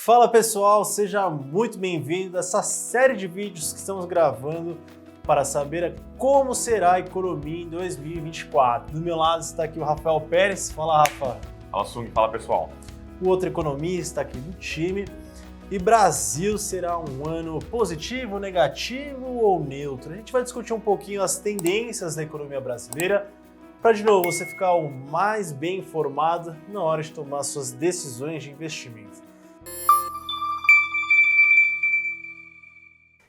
Fala pessoal, seja muito bem-vindo a essa série de vídeos que estamos gravando para saber como será a economia em 2024. Do meu lado está aqui o Rafael Pérez. Fala, Rafa. Fala, Sung. Fala, pessoal. O outro economista aqui do time. E Brasil será um ano positivo, negativo ou neutro? A gente vai discutir um pouquinho as tendências da economia brasileira para, de novo, você ficar o mais bem informado na hora de tomar suas decisões de investimento.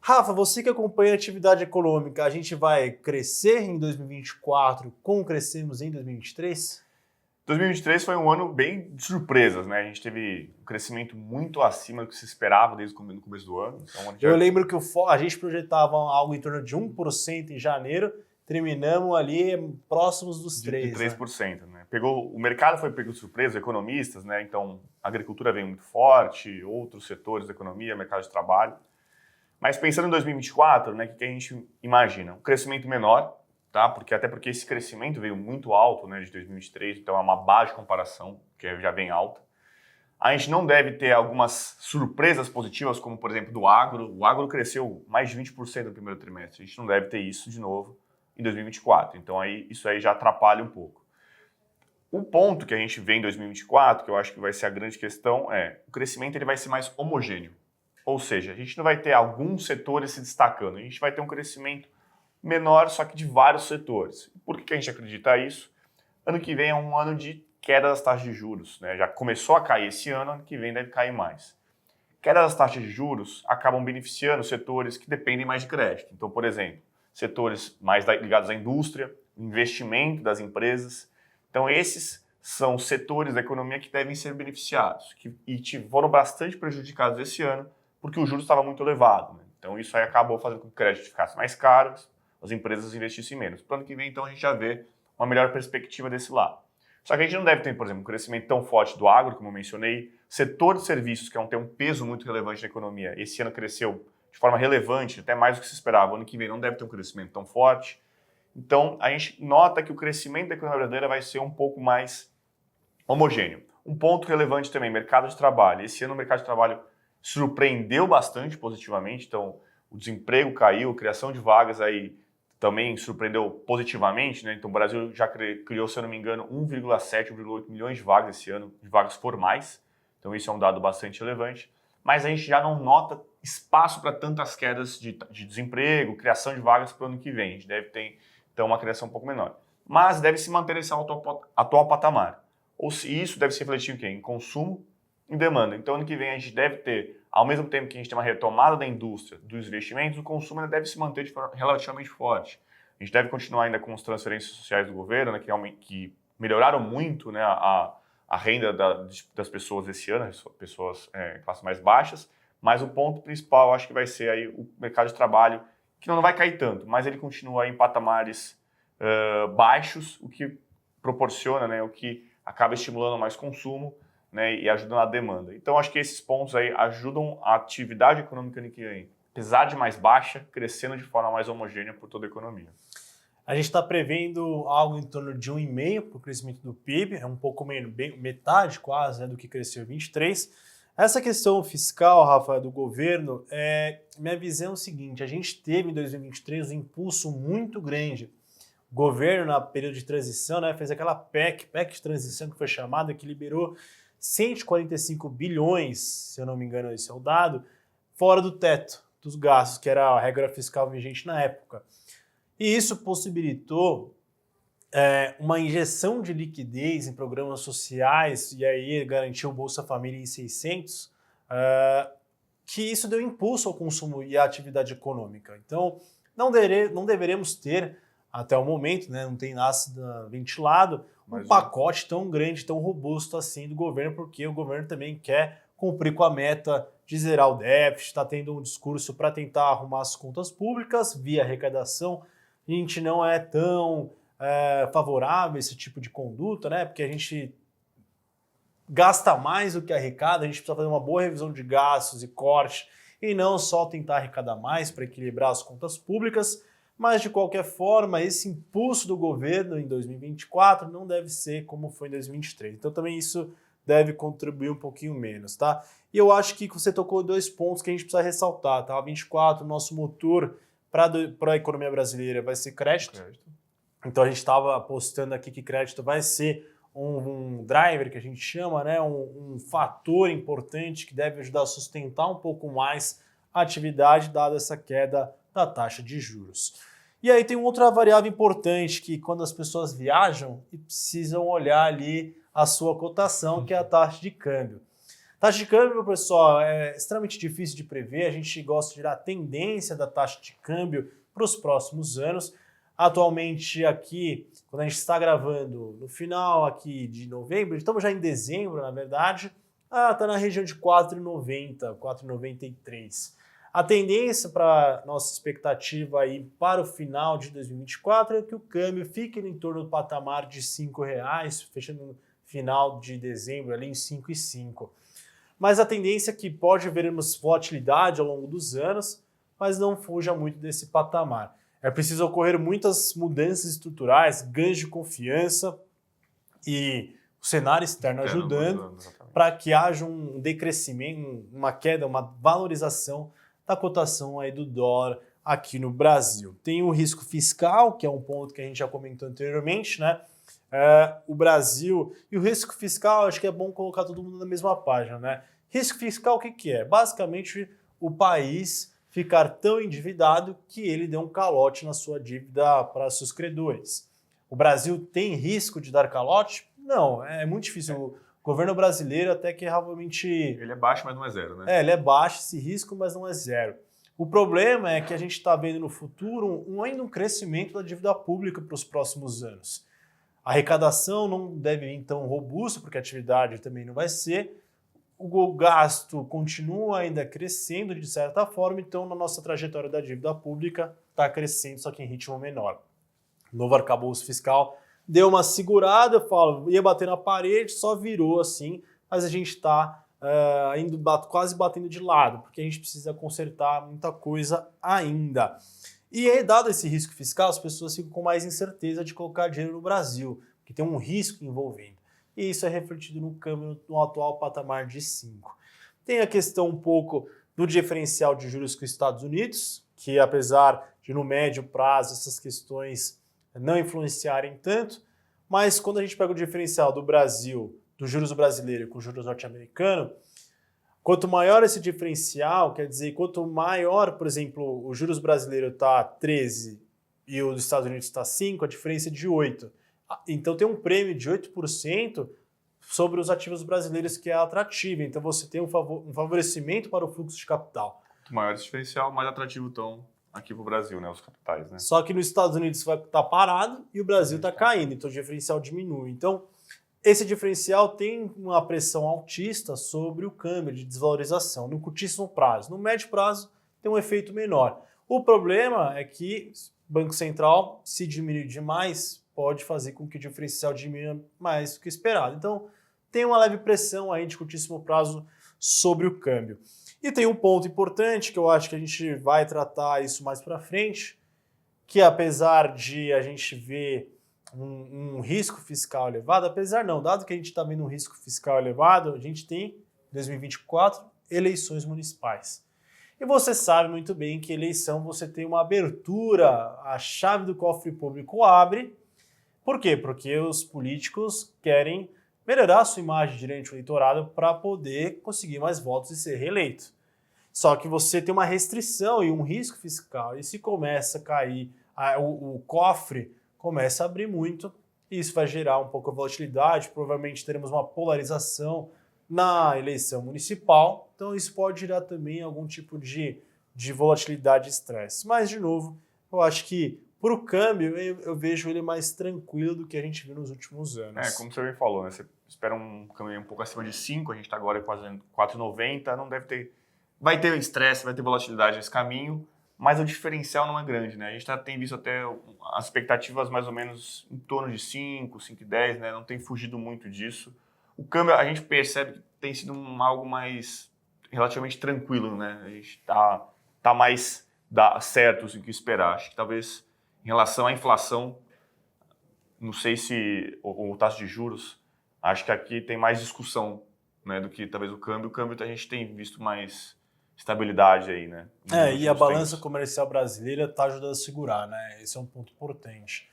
Rafa, você que acompanha a atividade econômica, a gente vai crescer em 2024 como crescemos em 2023? 2023 foi um ano bem de surpresas, né? A gente teve um crescimento muito acima do que se esperava desde o começo do ano. Então, Eu lembro que a gente projetava algo em torno de 1% em janeiro, terminamos ali próximos dos 3%. De 3%, né? O mercado foi pego de surpresa, economistas, né? Então, a agricultura veio muito forte, outros setores da economia, mercado de trabalho. Mas pensando em 2024, né, o que a gente imagina? Um crescimento menor, tá? Até porque esse crescimento veio muito alto, né, de 2023, então é uma base de comparação que já vem alta. A gente não deve ter algumas surpresas positivas, como por exemplo do agro. O agro cresceu mais de 20% no primeiro trimestre. A gente não deve ter isso de novo em 2024. Então isso aí já atrapalha um pouco. O ponto que a gente vê em 2024, que eu acho que vai ser a grande questão, é o crescimento ele vai ser mais homogêneo. Ou seja, a gente não vai ter alguns setores se destacando, a gente vai ter um crescimento menor, só que de vários setores. Por que a gente acredita isso? Ano que vem é um ano de queda das taxas de juros, né? Já começou a cair esse ano que vem deve cair mais. Queda das taxas de juros acabam beneficiando setores que dependem mais de crédito. Então, por exemplo, setores mais ligados à indústria, investimento das empresas. Então, esses são setores da economia que devem ser beneficiados e foram bastante prejudicados esse ano, porque o juros estava muito elevado, né? Então isso aí acabou fazendo com que o crédito ficasse mais caro, as empresas investissem menos. Para o ano que vem, então, a gente já vê uma melhor perspectiva desse lado. Só que a gente não deve ter, por exemplo, um crescimento tão forte do agro, como eu mencionei. Setor de serviços, que tem um peso muito relevante na economia, esse ano cresceu de forma relevante, até mais do que se esperava. O ano que vem não deve ter um crescimento tão forte. Então, a gente nota que o crescimento da economia brasileira vai ser um pouco mais homogêneo. Um ponto relevante também, mercado de trabalho. Esse ano o mercado de trabalho surpreendeu bastante positivamente, então o desemprego caiu, a criação de vagas aí também surpreendeu positivamente, né? Então o Brasil já criou, se eu não me engano, 1,7, 1,8 milhões de vagas esse ano, de vagas formais, então isso é um dado bastante relevante, mas a gente já não nota espaço para tantas quedas de desemprego, criação de vagas para o ano que vem, a gente deve ter então uma criação um pouco menor, mas deve se manter esse atual patamar, ou se isso deve se refletir em quê? Em consumo, em demanda. Então, ano que vem a gente deve ter, ao mesmo tempo que a gente tem uma retomada da indústria, dos investimentos, o consumo ainda deve se manter de forma relativamente forte. A gente deve continuar ainda com as transferências sociais do governo, né, que melhoraram muito, né, a renda das pessoas esse ano, pessoas classes mais baixas, mas o ponto principal eu acho que vai ser aí o mercado de trabalho, que não vai cair tanto, mas ele continua em patamares baixos, o que proporciona, né, o que acaba estimulando mais consumo, né, e ajudando a demanda. Então, acho que esses pontos aí ajudam a atividade econômica que vem, apesar de mais baixa, crescendo de forma mais homogênea por toda a economia. A gente está prevendo algo em torno de 1,5% para o crescimento do PIB, é um pouco menos, metade quase, né, do que cresceu em 23. Essa questão fiscal, Rafa, do governo, minha visão é o seguinte, a gente teve em 2023 um impulso muito grande. O governo, na período de transição, né, fez aquela PEC de transição que foi chamada, que liberou 145 bilhões, se eu não me engano esse é o dado, fora do teto dos gastos, que era a regra fiscal vigente na época. E isso possibilitou uma injeção de liquidez em programas sociais, e aí garantiu o Bolsa Família em 600, que isso deu impulso ao consumo e à atividade econômica. Então, não deveremos ter, até o momento, né, não tem nada ventilado, um pacote tão grande, tão robusto assim do governo, porque o governo também quer cumprir com a meta de zerar o déficit, está tendo um discurso para tentar arrumar as contas públicas via arrecadação. A gente não é tão favorável a esse tipo de conduta, né, porque a gente gasta mais do que arrecada, a gente precisa fazer uma boa revisão de gastos e corte, e não só tentar arrecadar mais para equilibrar as contas públicas. Mas, de qualquer forma, esse impulso do governo em 2024 não deve ser como foi em 2023. Então, também isso deve contribuir um pouquinho menos, tá? E eu acho que você tocou 2 pontos que a gente precisa ressaltar, tá? 24, nosso motor para a economia brasileira vai ser crédito. Então a gente estava apostando aqui que crédito vai ser um driver que a gente chama, né? Um fator importante que deve ajudar a sustentar um pouco mais a atividade, dada essa queda da taxa de juros. E aí tem outra variável importante que quando as pessoas viajam e precisam olhar ali a sua cotação, que é a taxa de câmbio. Taxa de câmbio, pessoal, é extremamente difícil de prever. A gente gosta de tirar a tendência da taxa de câmbio para os próximos anos. Atualmente aqui, quando a gente está gravando no final aqui de novembro, estamos já em dezembro, na verdade, está na região de 4,90, 4,93. A tendência para nossa expectativa aí para o final de 2024 é que o câmbio fique em torno do patamar de R$ 5,00, fechando no final de dezembro ali em 5,05. Mas a tendência é que pode vermos volatilidade ao longo dos anos, mas não fuja muito desse patamar. É preciso ocorrer muitas mudanças estruturais, ganhos de confiança e o cenário externo ajudando para que haja um decrescimento, uma queda, uma valorização da cotação aí do dólar aqui no Brasil. Tem o risco fiscal, que é um ponto que a gente já comentou anteriormente, né? O Brasil e o risco fiscal, acho que é bom colocar todo mundo na mesma página, né? Risco fiscal, o que é? Basicamente, o país ficar tão endividado que ele dê um calote na sua dívida para seus credores. O Brasil tem risco de dar calote? Não, é muito difícil. O governo brasileiro até que realmente... Ele é baixo, mas não é zero, né? Ele é baixo esse risco, mas não é zero. O problema é que a gente está vendo no futuro ainda um crescimento da dívida pública para os próximos anos. A arrecadação não deve vir tão robusta, porque a atividade também não vai ser. O gasto continua ainda crescendo de certa forma, então na nossa trajetória da dívida pública está crescendo, só que em ritmo menor. O novo arcabouço fiscal deu uma segurada, eu falo, ia bater na parede, só virou assim, mas a gente está quase batendo de lado, porque a gente precisa consertar muita coisa ainda. E aí, dado esse risco fiscal, as pessoas ficam com mais incerteza de colocar dinheiro no Brasil, porque tem um risco envolvendo. E isso é refletido no câmbio no atual patamar de 5. Tem a questão um pouco do diferencial de juros com os Estados Unidos, que apesar de no médio prazo essas questões não influenciarem tanto, mas quando a gente pega o diferencial do Brasil, dos juros brasileiro com os juros norte-americano, quanto maior esse diferencial, quer dizer, quanto maior, por exemplo, o juros brasileiro está 13 e o dos Estados Unidos está 5, a diferença é de 8. Então tem um prêmio de 8% sobre os ativos brasileiros que é atrativo. Então você tem um favorecimento para o fluxo de capital. Quanto maior esse diferencial, mais atrativo estão aqui para o Brasil, né, os capitais. Né? Só que nos Estados Unidos vai estar parado e o Brasil está caindo, então o diferencial diminui. Então esse diferencial tem uma pressão altista sobre o câmbio de desvalorização no curtíssimo prazo. No médio prazo tem um efeito menor. O problema é que o Banco Central, se diminuir demais, pode fazer com que o diferencial diminua mais do que esperado. Então, tem uma leve pressão aí de curtíssimo prazo sobre o câmbio. E tem um ponto importante que eu acho que a gente vai tratar isso mais para frente, que apesar de a gente ver um risco fiscal elevado, apesar não, dado que a gente está vendo um risco fiscal elevado, a gente tem, em 2024, eleições municipais. E você sabe muito bem que eleição você tem uma abertura, a chave do cofre público abre. Por quê? Porque os políticos querem melhorar a sua imagem diante do eleitorado para poder conseguir mais votos e ser reeleito. Só que você tem uma restrição e um risco fiscal, e se começa a cair, o cofre começa a abrir muito, e isso vai gerar um pouco de volatilidade, provavelmente teremos uma polarização na eleição municipal, então isso pode gerar também algum tipo de volatilidade e estresse. Mas, de novo, eu acho que para o câmbio eu vejo ele mais tranquilo do que a gente viu nos últimos anos. Como você bem falou, né? Você espera um câmbio um pouco acima de 5, a gente está agora quase 4,90, não deve ter... Vai ter estresse, vai ter volatilidade nesse caminho, mas o diferencial não é grande, né? A gente tem visto até as expectativas mais ou menos em torno de 5, 5,10, né? Não tem fugido muito disso. O câmbio, a gente percebe que tem sido algo mais relativamente tranquilo, né? A gente tá mais certo do que esperar. Acho que talvez em relação à inflação, não sei se o taxa de juros, Acho que aqui tem mais discussão, né, do que talvez o câmbio. O câmbio a gente tem visto mais estabilidade aí, né? E a balança comercial brasileira está ajudando a segurar, né? Esse é um ponto importante.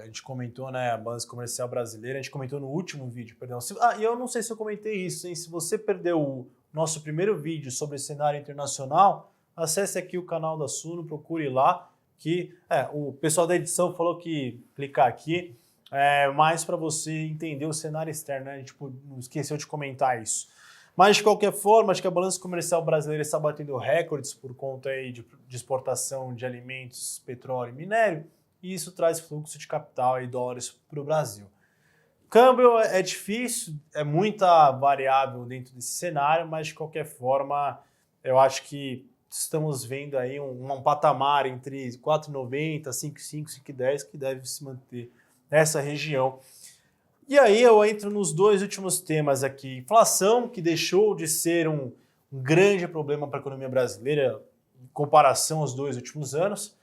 A gente comentou, né, a balança comercial brasileira, a gente comentou no último vídeo, perdão. E eu não sei se eu comentei isso, hein? Se você perdeu o nosso primeiro vídeo sobre cenário internacional, acesse aqui o canal da Suno, procure lá, que o pessoal da edição falou que clicar aqui é mais para você entender o cenário externo, né? A gente não esqueceu de comentar isso. Mas, de qualquer forma, acho que a balança comercial brasileira está batendo recordes por conta aí de exportação de alimentos, petróleo e minério, e isso traz fluxo de capital e dólares para o Brasil. Câmbio é difícil, é muita variável dentro desse cenário, mas, de qualquer forma, eu acho que estamos vendo aí um patamar entre 4,90, 5,5, 5,10 que deve se manter nessa região. E aí eu entro nos dois últimos temas aqui. Inflação, que deixou de ser um grande problema para a economia brasileira em comparação aos dois últimos anos.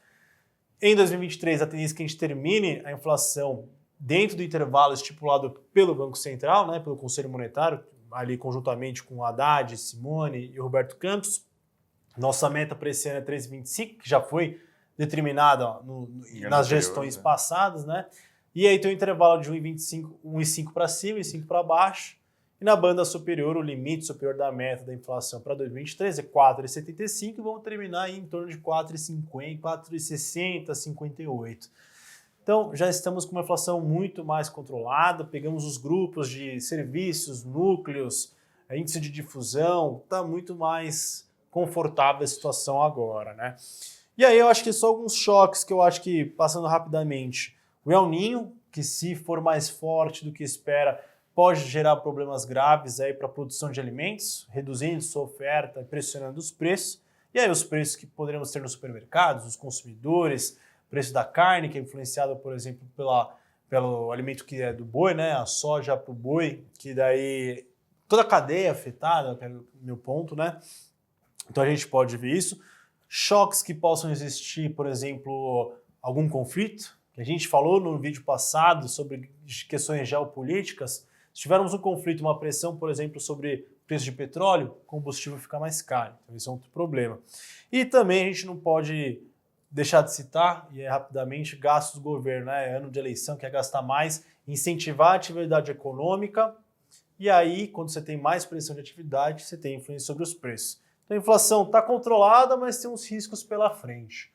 Em 2023, a tendência é que a gente termine a inflação dentro do intervalo estipulado pelo Banco Central, né, pelo Conselho Monetário, ali conjuntamente com o Haddad, Simone e o Roberto Campos. Nossa meta para esse ano é 3,25, que já foi determinada nas gestões passadas, né? E aí tem um intervalo de 1,5 para cima e 5 para baixo. E na banda superior, o limite superior da meta da inflação para 2023 é 4,75 e vamos terminar aí em torno de 4,50, 4,60, 58. Então, já estamos com uma inflação muito mais controlada, pegamos os grupos de serviços, núcleos, índice de difusão, está muito mais confortável a situação agora, né? E aí eu acho que só alguns choques que eu acho que, passando rapidamente, o El Niño, que se for mais forte do que espera, pode gerar problemas graves aí para a produção de alimentos, reduzindo sua oferta e pressionando os preços. E aí os preços que poderemos ter nos supermercados, os consumidores, preço da carne, que é influenciado, por exemplo, pelo alimento que é do boi, né? A soja para o boi, que daí toda a cadeia é afetada, que é o meu ponto, né? Então a gente pode ver isso. Choques que possam existir, por exemplo, algum conflito, que a gente falou no vídeo passado sobre questões geopolíticas. Se tivermos um conflito, uma pressão, por exemplo, sobre preço de petróleo, o combustível fica mais caro. Então esse é outro problema. E também a gente não pode deixar de citar, e rapidamente, gastos do governo, né? Ano de eleição, quer gastar mais, incentivar a atividade econômica, e aí, quando você tem mais pressão de atividade, você tem influência sobre os preços. Então a inflação está controlada, mas tem uns riscos pela frente.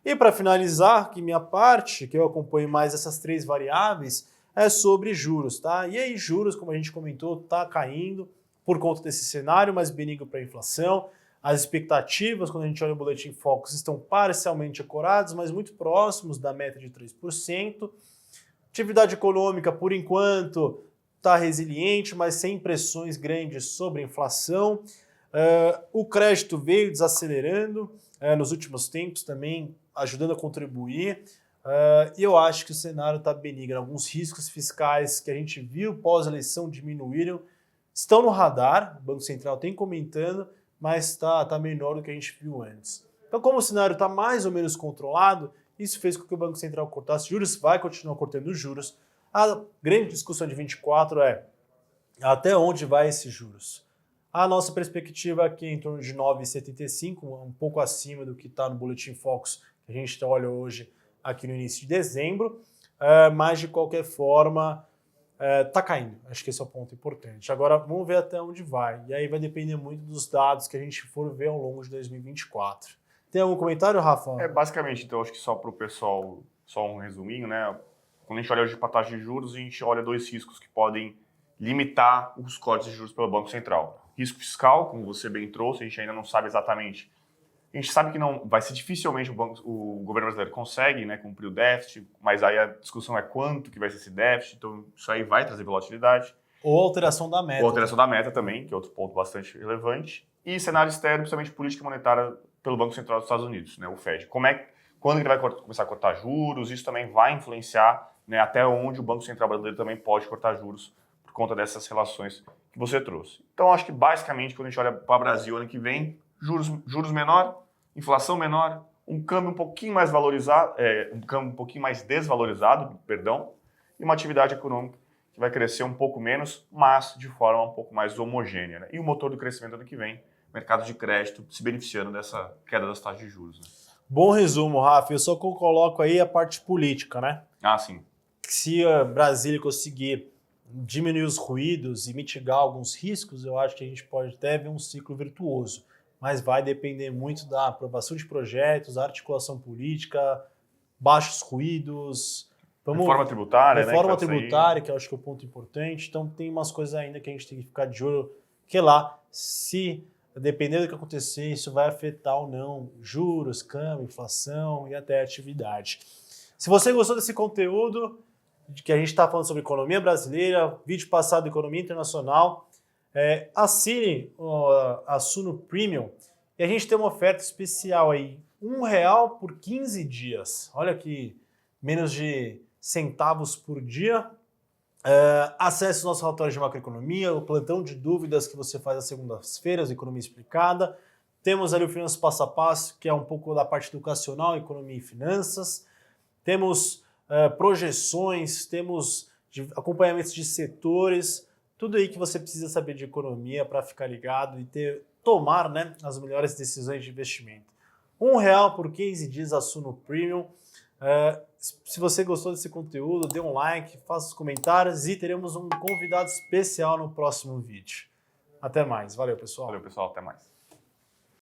E para finalizar, que minha parte, que eu acompanho mais essas três variáveis, é sobre juros, tá? E aí juros, como a gente comentou, está caindo por conta desse cenário mais benigno para a inflação. As expectativas, quando a gente olha o Boletim Focus, estão parcialmente ancoradas, mas muito próximos da meta de 3%. Atividade econômica, por enquanto, está resiliente, mas sem pressões grandes sobre a inflação. O crédito veio desacelerando nos últimos tempos também, ajudando a contribuir. E eu acho que o cenário está benigno. Alguns riscos fiscais que a gente viu pós-eleição diminuíram, estão no radar, o Banco Central tem comentando, mas está menor do que a gente viu antes. Então, como o cenário está mais ou menos controlado, isso fez com que o Banco Central cortasse juros, vai continuar cortando juros. A grande discussão de 24 é até onde vai esses juros? A nossa perspectiva aqui é em torno de 9,75, um pouco acima do que está no Boletim Focus, que a gente olha hoje aqui no início de dezembro, mas de qualquer forma está caindo. Acho que esse é o ponto importante. Agora vamos ver até onde vai, e aí vai depender muito dos dados que a gente for ver ao longo de 2024. Tem algum comentário, Rafa? Basicamente, então, acho que só para o pessoal, só um resuminho, né? Quando a gente olha hoje para a taxa de juros, a gente olha dois riscos que podem limitar os cortes de juros pelo Banco Central. Risco fiscal, como você bem trouxe, a gente ainda não sabe exatamente. A gente sabe que não vai ser dificilmente o governo brasileiro consegue, né, cumprir o déficit, mas aí a discussão é quanto que vai ser esse déficit, então isso aí vai trazer volatilidade. Ou alteração da meta. Ou alteração da meta também, que é outro ponto bastante relevante. E cenário externo, principalmente política monetária pelo Banco Central dos Estados Unidos, né, o Fed. Quando ele vai começar a cortar juros, isso também vai influenciar, né, até onde o Banco Central brasileiro também pode cortar juros por conta dessas relações que você trouxe. Então, acho que basicamente, quando a gente olha para o Brasil ano que vem, juros menor, inflação menor, um câmbio um pouquinho mais valorizado, um câmbio um pouquinho mais desvalorizado, perdão, e uma atividade econômica que vai crescer um pouco menos, mas de forma um pouco mais homogênea. Né? E o motor do crescimento ano que vem, mercado de crédito se beneficiando dessa queda das taxas de juros. Né? Bom resumo, Rafa. Eu só coloco aí a parte política, né? Ah, sim. Se a Brasília conseguir diminuir os ruídos e mitigar alguns riscos, eu acho que a gente pode até ver um ciclo virtuoso. Mas vai depender muito da aprovação de projetos, articulação política, baixos ruídos. Reforma tributária, reforma né? tributária, que eu acho que é um ponto importante. Então tem umas coisas ainda que a gente tem que ficar de olho, que lá, se dependendo do que acontecer, isso vai afetar ou não juros, câmbio, inflação e até a atividade. Se você gostou desse conteúdo, de que a gente está falando sobre economia brasileira, vídeo passado economia internacional, assine a Suno Premium e a gente tem uma oferta especial aí, R$1 por 15 dias. Olha que menos de centavos por dia. Acesse o nosso relatório de macroeconomia, o plantão de dúvidas que você faz às segundas-feiras, Economia Explicada. Temos ali o Finanças Passo a Passo, que é um pouco da parte educacional, economia e finanças. Temos projeções, temos acompanhamentos de setores, tudo aí que você precisa saber de economia para ficar ligado e tomar, né, as melhores decisões de investimento. R$1 por 15 dias a Suno Premium. Se você gostou desse conteúdo, dê um like, faça os comentários e teremos um convidado especial no próximo vídeo. Até mais. Valeu, pessoal. Valeu, pessoal. Até mais.